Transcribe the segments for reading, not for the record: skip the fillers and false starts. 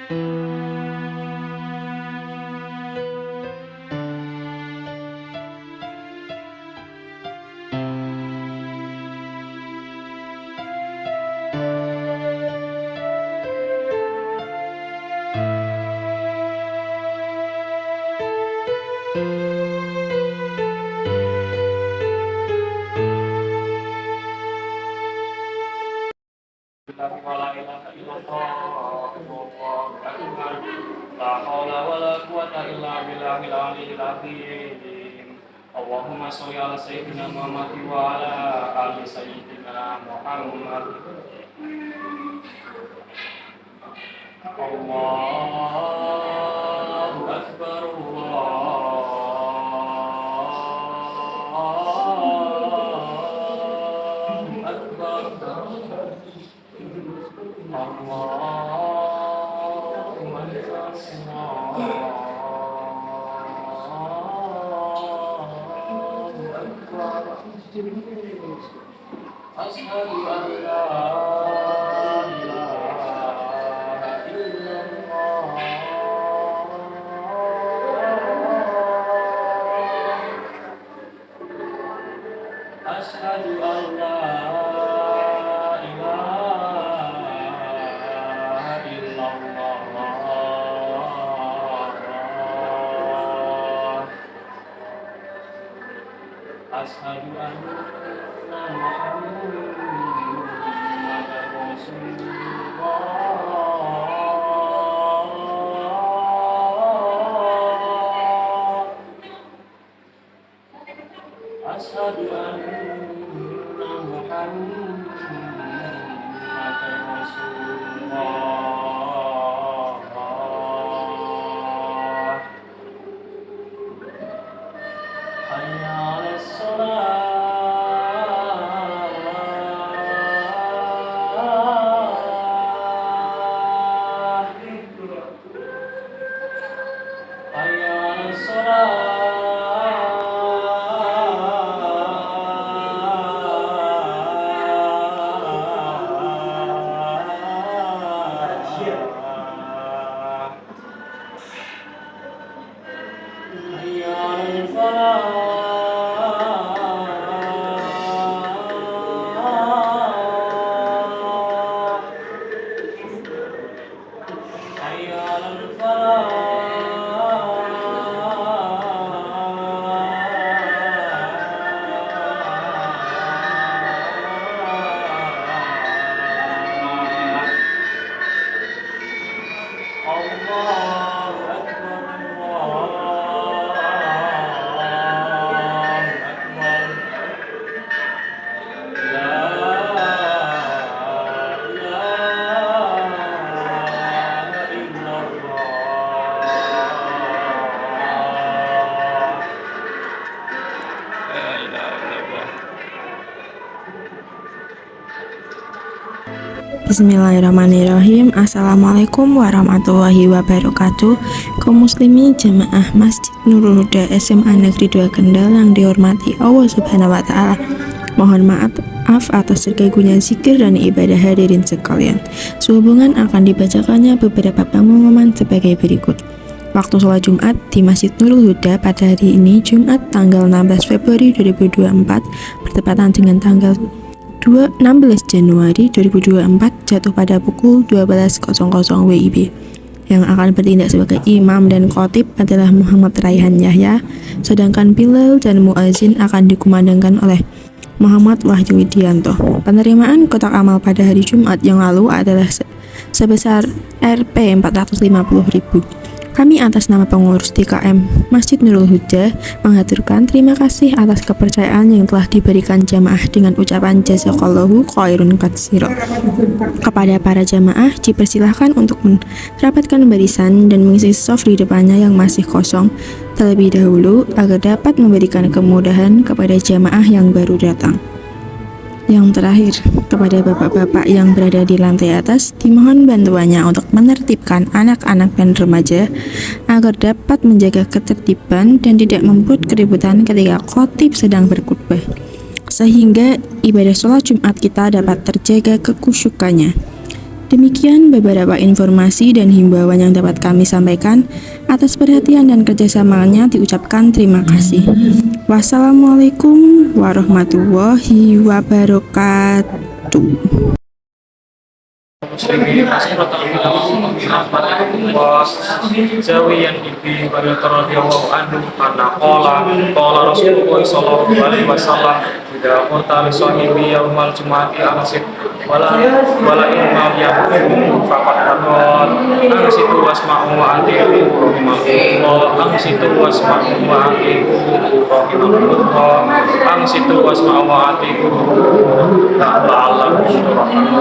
La ilaha illallah, Allahu akbar. La haula wala quwwata illa billahil aliyyil azim. Allahumma sholli ala sayyidina Muhammad wa ala ali sayyidina Muhammad. Allahu akbar. Allahu akbar. Ashhadu an la ilaha illallah. Ashhadu an la ilaha illallah. Ashhadu anna Muhammadar Rasulullah. Ashhadu anna Muhammadar Rasulullah. Hayya 'alas shalah. Hayya 'alas shalah. Hayya 'alal falah. Hayya 'alal falah. Allahu akbar. Allahu akbar. La ilaha illallah. La ilaha illallah. Bismillahirrahmanirrahim. Assalamualaikum warahmatullahi wabarakatuh. Kaum muslimin jamaah Masjid Nurul Huda SMA Negeri 2 Kendal yang dihormati Allah Subhanahu wa taala. Mohon maaf atas terganggunya zikir dan ibadah hadirin sekalian. Sehubungan akan dibacakannya beberapa pengumuman sebagai berikut. Waktu sholat Jumat di Masjid Nurul Huda pada hari ini Jumat tanggal 16 Februari 2024 bertepatan dengan tanggal 16 Januari 2024 jatuh pada pukul 12.00 WIB. Yang akan bertindak sebagai imam dan khotib adalah Muhammad Raihan Yahya, sedangkan Bilal dan muazin akan dikumandangkan oleh Muhammad Wahyu Widianto. Penerimaan kotak amal pada hari Jumat yang lalu adalah sebesar Rp 450.000. Kami atas nama pengurus DKM Masjid Nurul Huda mengaturkan terima kasih atas kepercayaan yang telah diberikan jamaah dengan ucapan jazakallahu khairun katsira. Kepada para jamaah dipersilahkan untuk merapatkan barisan dan mengisi soft di depannya yang masih kosong terlebih dahulu agar dapat memberikan kemudahan kepada jamaah yang baru datang. Yang terakhir, kepada bapak-bapak yang berada di lantai atas, dimohon bantuannya untuk menertibkan anak-anak dan remaja agar dapat menjaga ketertiban dan tidak membuat keributan ketika khotib sedang berkhutbah, sehingga ibadah sholat Jumat kita dapat terjaga kekhusyukannya. Demikian beberapa informasi dan himbauan yang dapat kami sampaikan. Atas perhatian dan kerjasamanya diucapkan terima kasih. Wassalamualaikum warahmatullahi wabarakatuh. muslimin asyratan zawiyan ibi radhiyallahu anhu anna qala Rasulullah sallallahu alaihi wasallam idza qulta li sahibi yaumal jumu'ati ansit wala imam yaqum faqad qad ansitu wasma'u wa atiqu rahimahullah ansitu wasma'u wa atiqu rahimahullah ansitu wasma'u wa atiqu la'allakum turhamun.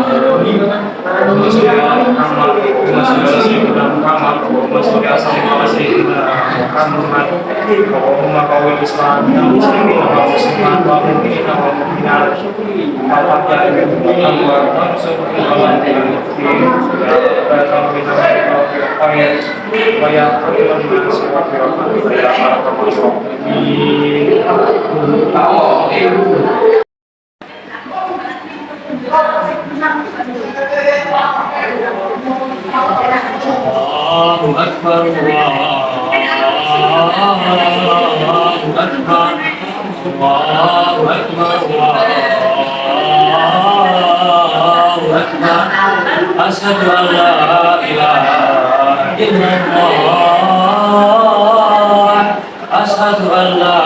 Allahu Akbar, Allahu Akbar, Allahu Akbar, Allahu Akbar. Asyhadu an la ilaha illallah, asyhadu an la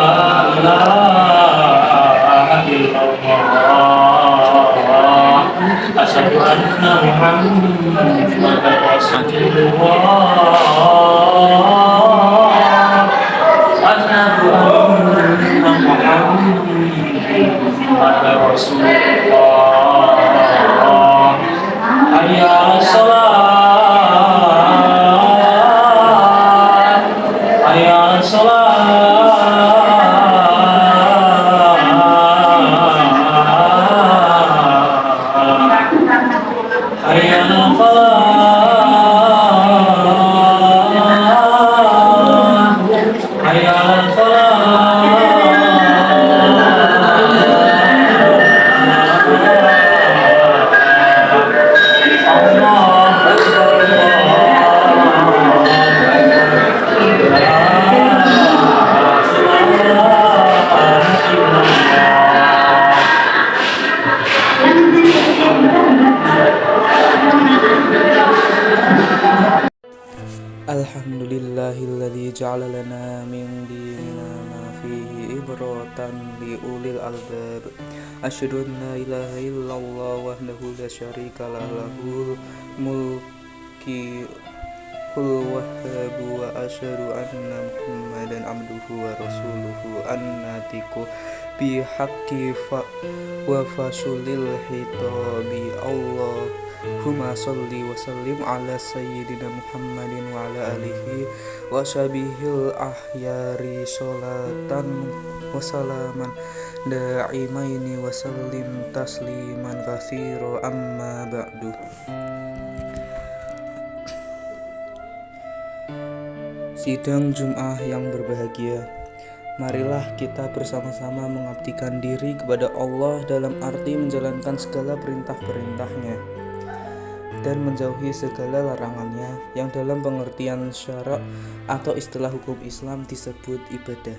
ilaha illallah, asyhadu anna Muhammadan Rasulullah, asyhadu anna Muhammadan Rasulullah. Hayya 'alas shalah, hayya 'alas shalah, hayya 'alal falah, hayya 'alal Alhamdulillahilladzi ja'ala lana min dinina ma fihi ibratan li ulil albab. Asyhadu an la ilaha illallah wahdahu la syarika lahul mulki wahhab wa asyhadu anna Muhammadan abduhu wa rasuluhu annatiku bi haqqi wa fasulil hitabi Allahumma sholli wa sallim ala sayyidina Muhammadin wa ala alihi wa sahbihil ahyari sholatan wa salaman da'imaini wa sallim tasliman katsira amma ba'du. Sidang Jum'ah yang berbahagia, marilah kita bersama-sama mengabdikan diri kepada Allah dalam arti menjalankan segala perintah-perintahnya dan menjauhi segala larangannya yang dalam pengertian syarak atau istilah hukum Islam disebut ibadah.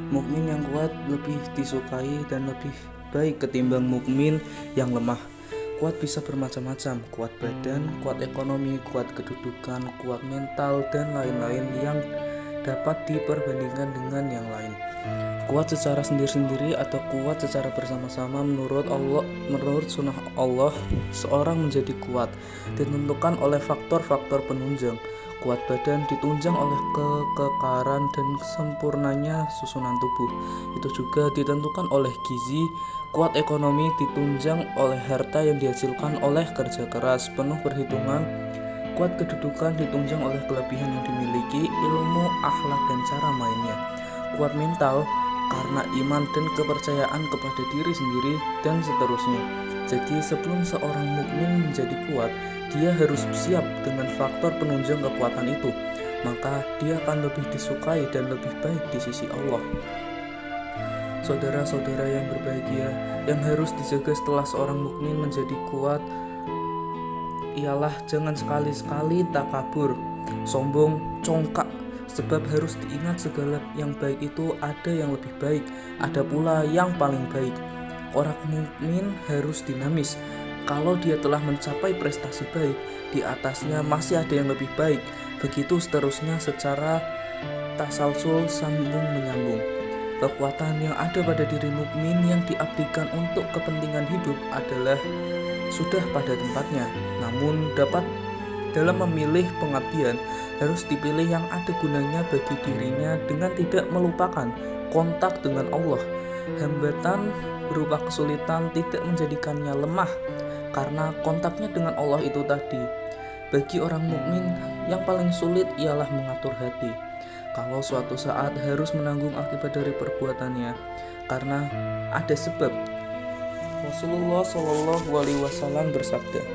Mukmin yang kuat lebih disukai dan lebih baik ketimbang mukmin yang lemah. Kuat bisa bermacam-macam, kuat badan, kuat ekonomi, kuat kedudukan, kuat mental, dan lain-lain yang dapat diperbandingkan dengan yang lain. Kuat secara sendiri-sendiri atau kuat secara bersama-sama menurut sunnah Allah, seorang menjadi kuat ditentukan oleh faktor-faktor penunjang. Kuat badan ditunjang oleh kekekaran dan sempurnanya susunan tubuh. Itu juga ditentukan oleh gizi. Kuat ekonomi ditunjang oleh harta yang dihasilkan oleh kerja keras penuh perhitungan. Kuat kedudukan ditunjang oleh kelebihan yang dimiliki, ilmu, akhlak, dan cara mainnya. Kuat mental karena iman dan kepercayaan kepada diri sendiri, dan seterusnya. Jadi sebelum seorang mukmin menjadi kuat, dia harus siap dengan faktor penunjang kekuatan itu, maka dia akan lebih disukai dan lebih baik di sisi Allah. Saudara-saudara yang berbahagia, yang harus dijaga setelah seorang mukmin menjadi kuat ialah jangan sekali-sekali takabur, sombong, congkak. Sebab harus diingat segala yang baik itu ada yang lebih baik, ada pula yang paling baik. Orang mukmin harus dinamis. Kalau dia telah mencapai prestasi baik, di atasnya masih ada yang lebih baik. Begitu seterusnya secara tasalsul sambung menyambung. Kekuatan yang ada pada diri mukmin yang diabdikan untuk kepentingan hidup adalah sudah pada tempatnya. Namun dalam memilih pengabdian harus dipilih yang ada gunanya bagi dirinya dengan tidak melupakan kontak dengan Allah. Hambatan berupa kesulitan tidak menjadikannya lemah karena kontaknya dengan Allah itu tadi. Bagi orang mukmin yang paling sulit ialah mengatur hati. Kalau suatu saat harus menanggung akibat dari perbuatannya karena ada sebab. Rasulullah Shallallahu Alaihi Wasallam bersabda,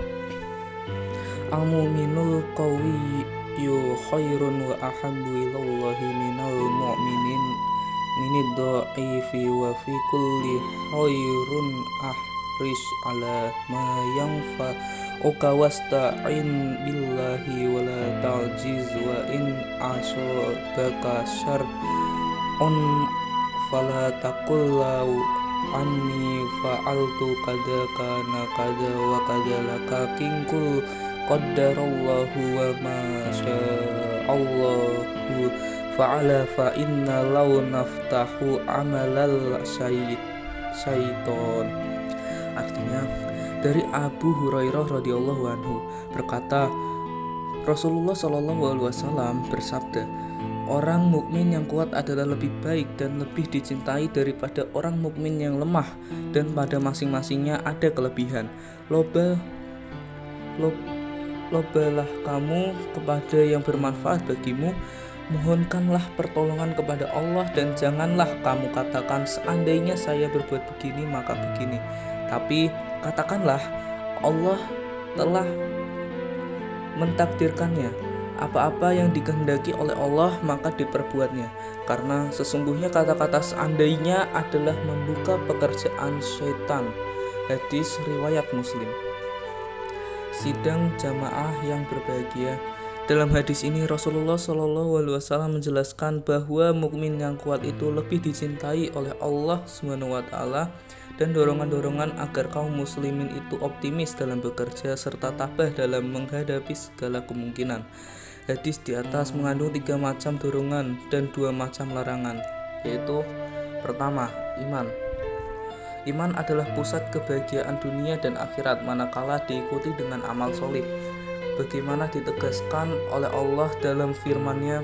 "Al-mu'minul qawiyyu khairun wa ahabbu ilallahi minal mu'minin minid dha'ifi wa fi kulli khairun ahris ala ma yanfa'uka wasta'in billahi wa la ta'jiz wa in asabaka syar'un fala taqul lahu anni fa'altu kada kana kada wa kada lakakinkul qaddarallahu wa ma sya'allahu fa'ala fa inna law naftahu amalal syaiton. Artinya dari Abu Hurairah radhiyallahu anhu berkata, Rasulullah Shallallahu Alaihi Wasallam bersabda, orang mukmin yang kuat adalah lebih baik dan lebih dicintai daripada orang mukmin yang lemah, dan pada masing-masingnya ada kelebihan. Lobalah kamu kepada yang bermanfaat bagimu, mohonkanlah pertolongan kepada Allah, dan janganlah kamu katakan seandainya saya berbuat begini maka begini, tapi katakanlah Allah telah mentakdirkannya. Apa-apa yang dikehendaki oleh Allah maka diperbuatnya, karena sesungguhnya kata-kata seandainya adalah membuka pekerjaan syaitan. Hadis riwayat Muslim. Sidang jamaah yang berbahagia. Dalam hadis ini Rasulullah Shallallahu Alaihi Wasallam menjelaskan bahwa mukmin yang kuat itu lebih dicintai oleh Allah Subhanahu Wa Taala, dan dorongan-dorongan agar kaum muslimin itu optimis dalam bekerja serta tabah dalam menghadapi segala kemungkinan. Hadis di atas mengandung 3 macam dorongan dan 2 macam larangan, yaitu pertama, iman. Iman adalah pusat kebahagiaan dunia dan akhirat manakala diikuti dengan amal solih. Bagaimana ditegaskan oleh Allah dalam firman-Nya,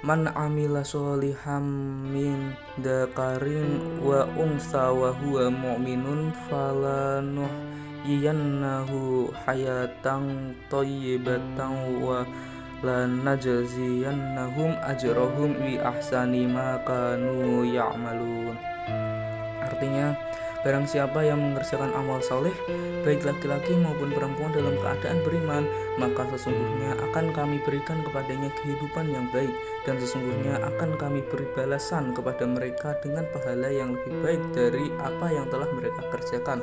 "Man amila sholihan min dzakarin wa unsa wa huwa mu'minun falanuhyiyannahu hayatan thayyibatan wa lanajziyannahum ajrahum bi ahsani ma kanu ya'malun." Artinya, barang siapa yang mengerjakan amal saleh, baik laki-laki maupun perempuan dalam keadaan beriman, maka sesungguhnya akan kami berikan kepadanya kehidupan yang baik, dan sesungguhnya akan kami beri balasan kepada mereka dengan pahala yang lebih baik dari apa yang telah mereka kerjakan.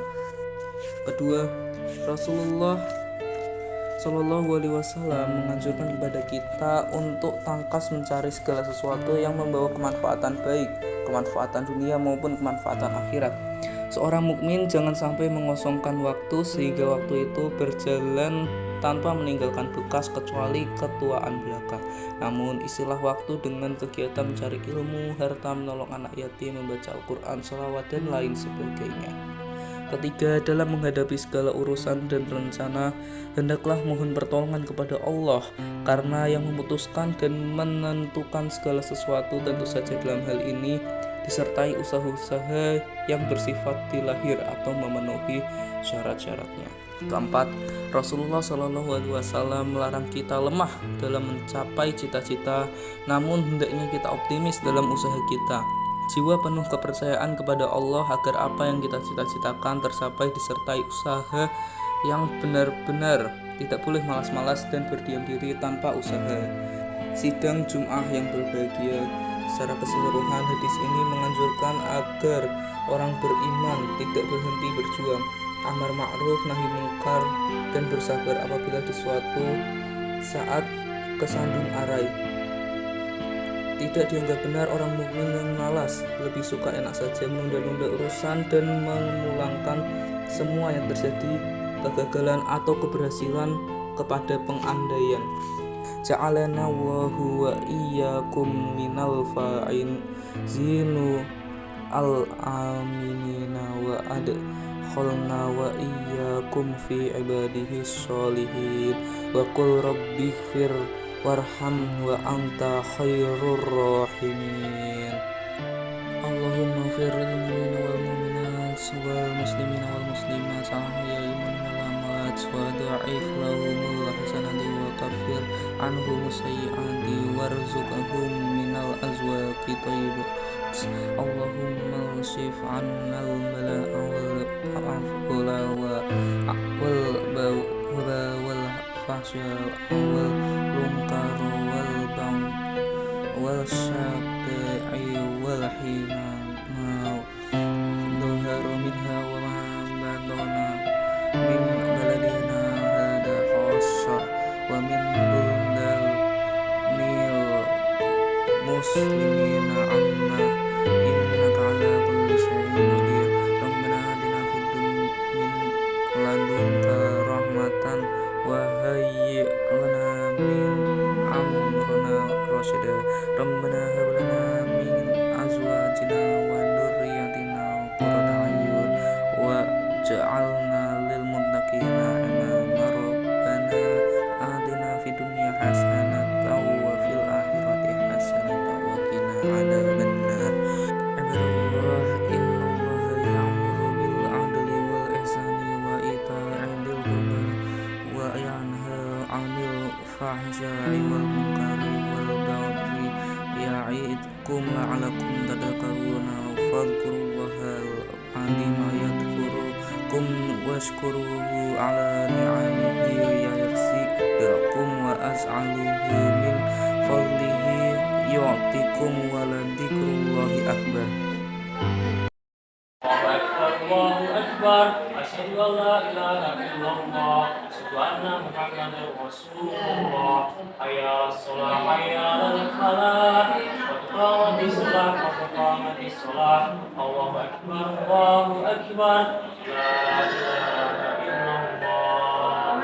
Kedua, Rasulullah Shallallahu Alaihi Wasallam menganjurkan kepada kita untuk tangkas mencari segala sesuatu yang membawa kemanfaatan baik, kemanfaatan dunia maupun kemanfaatan akhirat. Seorang mukmin jangan sampai mengosongkan waktu sehingga waktu itu berjalan tanpa meninggalkan bekas kecuali ketuaan belaka. Namun isilah waktu dengan kegiatan mencari ilmu, harta, menolong anak yatim, membaca Al-Quran, sholawat, dan lain sebagainya. Ketiga, dalam menghadapi segala urusan dan rencana, hendaklah mohon pertolongan kepada Allah, karena yang memutuskan dan menentukan segala sesuatu tentu saja dalam hal ini disertai usaha-usaha yang bersifat dilahir atau memenuhi syarat-syaratnya. Keempat, Rasulullah Shallallahu Alaihi Wasallam melarang kita lemah dalam mencapai cita-cita, namun hendaknya kita optimis dalam usaha kita. Jiwa penuh kepercayaan kepada Allah agar apa yang kita cita-citakan tercapai disertai usaha yang benar-benar, tidak boleh malas-malas dan berdiam diri tanpa usaha. Sidang Jum'ah yang berbahagia, secara keseluruhan hadis ini menganjurkan agar orang beriman tidak berhenti berjuang, amar ma'ruf nahi mungkar, dan bersabar apabila di suatu saat kesandung arai. Tidak dianggap benar orang mukmin yang malas, lebih suka enak saja, menunda-nunda urusan dan memulangkan semua yang terjadi kegagalan atau keberhasilan kepada pengandaian. Ja'alana wa huwa iyyakum minal fa'in zinu al-aminina wa adkhalna wa iyyakum fi ibadihi sholihin wa qul rabbighfir warham wa anta khairur rahimin. Allahumma fir lil mu'minina wal mu'minat wal muslimina wal muslimat al-ahya'i minhum wal amwat wa da'if lahumul hasanati wa kaffir anhum sayyi'ati warzuqhum minal azwaqi thayyibat. Allahumma usif 'annal bala'a wal afla wal fahsya wal munkar wal baghi wal syafa'i wal himama dhahara minha wa ma batana min baladina hada khassa wa min bundal nil muslimina amma innaka ala kulli syai'in qadir. Rabbana atina fid dunya min ladunka rahmatan wa hayyi' lana min amrina rasyida. Rabbana hab lana min azwajina wa dhurriyyatina qurrata a'yun waj'alna lil muttaqina imama. Rabbana atina fid dunya hasanatan wa fil akhirati hasanatan wa qina adzabannar. Ibadallah, innallaha ya'muru bil 'adli wal ihsani wa ita'i dzil qurba wa yanha 'anil fahsya'i wal munkari wal baghi ya'idkum la'allakum tadhakkaruna. Fadhkurullahal 'azima yadhkurukum washkuruhu 'ala ni'amihi yazidkum wa as'aluhu min fadlihi yu'tikum wa ladhikrullahi akbar. Allahu Akbar, asyhadu an la ilaha illallah, asyhadu anna Muhammadar Rasulullah. Hayya 'alas shalah, hayya 'alal falah, qad qamatis shalah, qad qamatis shalah. Allahu Akbar, Allahu Akbar, la ilaha illallah.